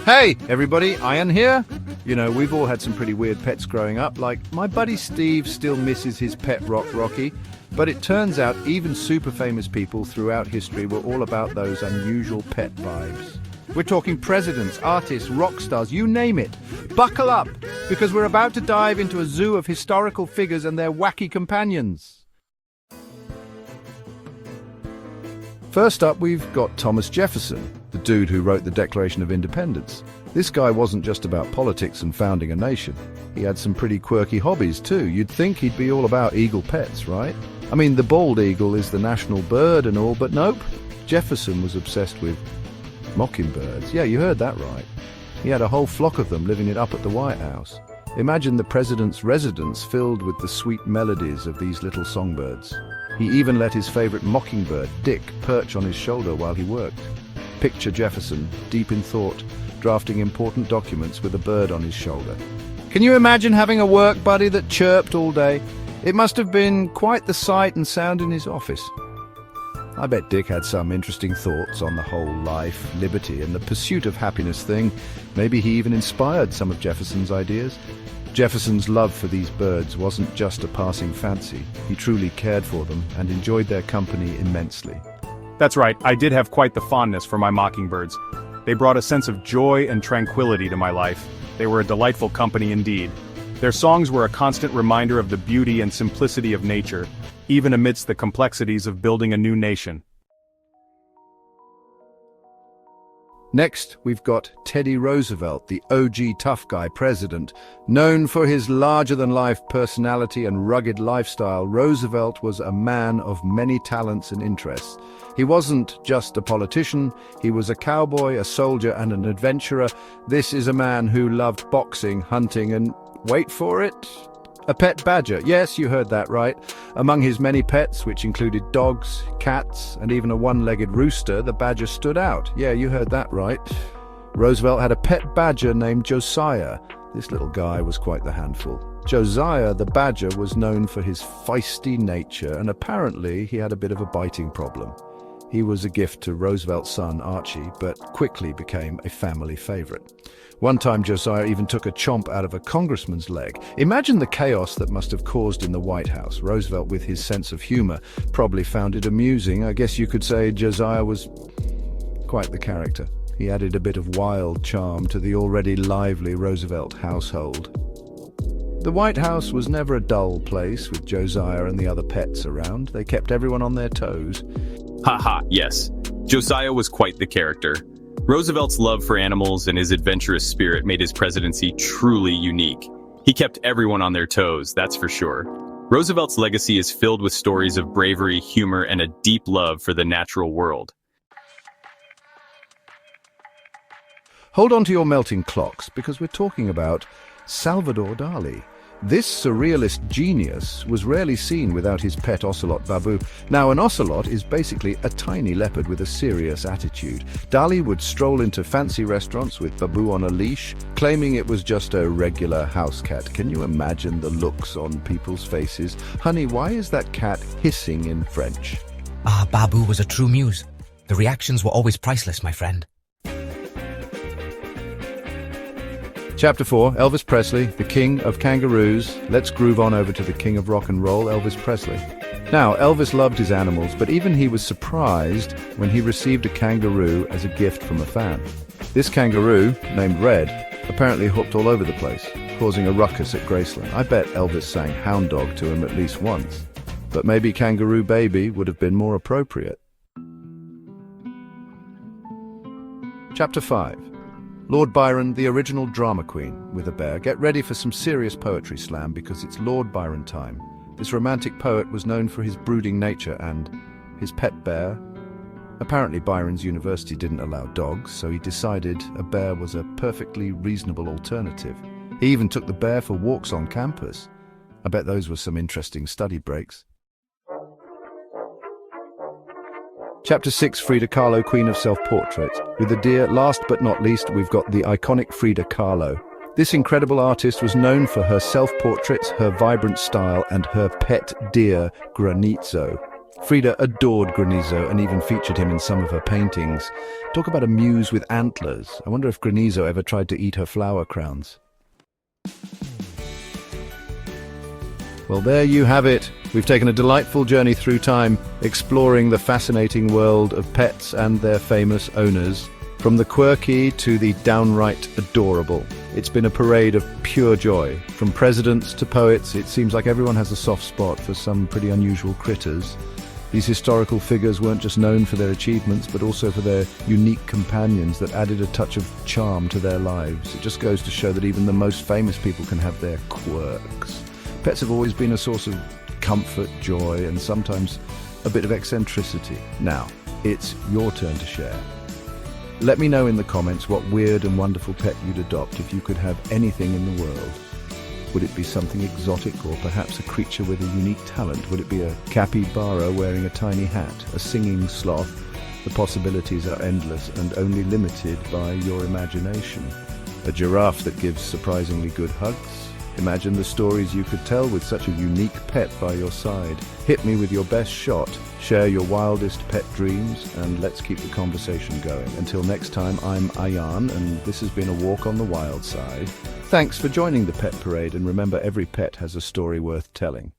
Hey, everybody, Ian here. You know, we've all had some pretty weird pets growing up, like my buddy Steve still misses his pet rock Rocky, but it turns out even super famous people throughout history were all about those unusual pet vibes. We're talking presidents, artists, rock stars, you name it. Buckle up, because we're about to dive into a zoo of historical figures and their wacky companions. First up, we've got Thomas Jefferson, the dude who wrote the Declaration of Independence. This guy wasn't just about politics and founding a nation. He had some pretty quirky hobbies too. You'd think he'd be all about eagle pets, right? I mean, the bald eagle is the national bird and all, but nope. Jefferson was obsessed with mockingbirds. Yeah, you heard that right. He had a whole flock of them living it up at the White House. Imagine the president's residence filled with the sweet melodies of these little songbirds. He even let his favorite mockingbird, Dick, perch on his shoulder while he worked. Picture Jefferson, deep in thought, drafting important documents with a bird on his shoulder. Can you imagine having a work buddy that chirped all day? It must have been quite the sight and sound in his office. I bet Dick had some interesting thoughts on the whole life, liberty, and the pursuit of happiness thing. Maybe he even inspired some of Jefferson's ideas. Jefferson's love for these birds wasn't just a passing fancy. He truly cared for them and enjoyed their company immensely. That's right, I did have quite the fondness for my mockingbirds. They brought a sense of joy and tranquility to my life. They were a delightful company indeed. Their songs were a constant reminder of the beauty and simplicity of nature, even amidst the complexities of building a new nation. Next, we've got Teddy Roosevelt, the OG tough guy president. Known for his larger-than-life personality and rugged lifestyle, Roosevelt was a man of many talents and interests. He wasn't just a politician, he was a cowboy, a soldier, and an adventurer. This is a man who loved boxing, hunting, and, wait for it, a pet badger. Yes, you heard that right. Among his many pets, which included dogs, cats, and even a one-legged rooster, the badger stood out. Yeah, you heard that right. Roosevelt had a pet badger named Josiah. This little guy was quite the handful. Josiah the badger was known for his feisty nature, and apparently he had a bit of a biting problem. He was a gift to Roosevelt's son, Archie, but quickly became a family favorite. One time, Josiah even took a chomp out of a congressman's leg. Imagine the chaos that must have caused in the White House. Roosevelt, with his sense of humor, probably found it amusing. I guess you could say Josiah was quite the character. He added a bit of wild charm to the already lively Roosevelt household. The White House was never a dull place with Josiah and the other pets around. They kept everyone on their toes. Haha, yes. Josiah was quite the character. Roosevelt's love for animals and his adventurous spirit made his presidency truly unique. He kept everyone on their toes, that's for sure. Roosevelt's legacy is filled with stories of bravery, humor, and a deep love for the natural world. Hold on to your melting clocks, because we're talking about Salvador Dali. This surrealist genius was rarely seen without his pet ocelot Babu. Now, an ocelot is basically a tiny leopard with a serious attitude. Dali would stroll into fancy restaurants with Babu on a leash, claiming it was just a regular house cat. Can you imagine the looks on people's faces? Honey, why is that cat hissing in French? Babu was a true muse. The reactions were always priceless, my friend. Chapter 4, Elvis Presley, the king of kangaroos. Let's groove on over to the king of rock and roll, Elvis Presley. Now, Elvis loved his animals, but even he was surprised when he received a kangaroo as a gift from a fan. This kangaroo, named Red, apparently hopped all over the place, causing a ruckus at Graceland. I bet Elvis sang Hound Dog to him at least once. But maybe Kangaroo Baby would have been more appropriate. Chapter 5. Lord Byron, the original drama queen, with a bear. Get ready for some serious poetry slam because it's Lord Byron time. This romantic poet was known for his brooding nature and his pet bear. Apparently Byron's university didn't allow dogs, so he decided a bear was a perfectly reasonable alternative. He even took the bear for walks on campus. I bet those were some interesting study breaks. Chapter 6, Frida Kahlo, Queen of Self-Portraits. With the deer, last but not least, we've got the iconic Frida Kahlo. This incredible artist was known for her self-portraits, her vibrant style, and her pet deer, Granizzo. Frida adored Granizo and even featured him in some of her paintings. Talk about a muse with antlers. I wonder if Granizo ever tried to eat her flower crowns. Well, there you have it. We've taken a delightful journey through time, exploring the fascinating world of pets and their famous owners. From the quirky to the downright adorable. It's been a parade of pure joy. From presidents to poets, it seems like everyone has a soft spot for some pretty unusual critters. These historical figures weren't just known for their achievements, but also for their unique companions that added a touch of charm to their lives. It just goes to show that even the most famous people can have their quirks. Pets have always been a source of comfort, joy, and sometimes a bit of eccentricity. Now, it's your turn to share. Let me know in the comments what weird and wonderful pet you'd adopt if you could have anything in the world. Would it be something exotic or perhaps a creature with a unique talent? Would it be a capybara wearing a tiny hat, a singing sloth? The possibilities are endless and only limited by your imagination. A giraffe that gives surprisingly good hugs? Imagine the stories you could tell with such a unique pet by your side. Hit me with your best shot, share your wildest pet dreams, and let's keep the conversation going. Until next time, I'm Ayan, and this has been a walk on the wild side. Thanks for joining the Pet Parade, and remember, every pet has a story worth telling.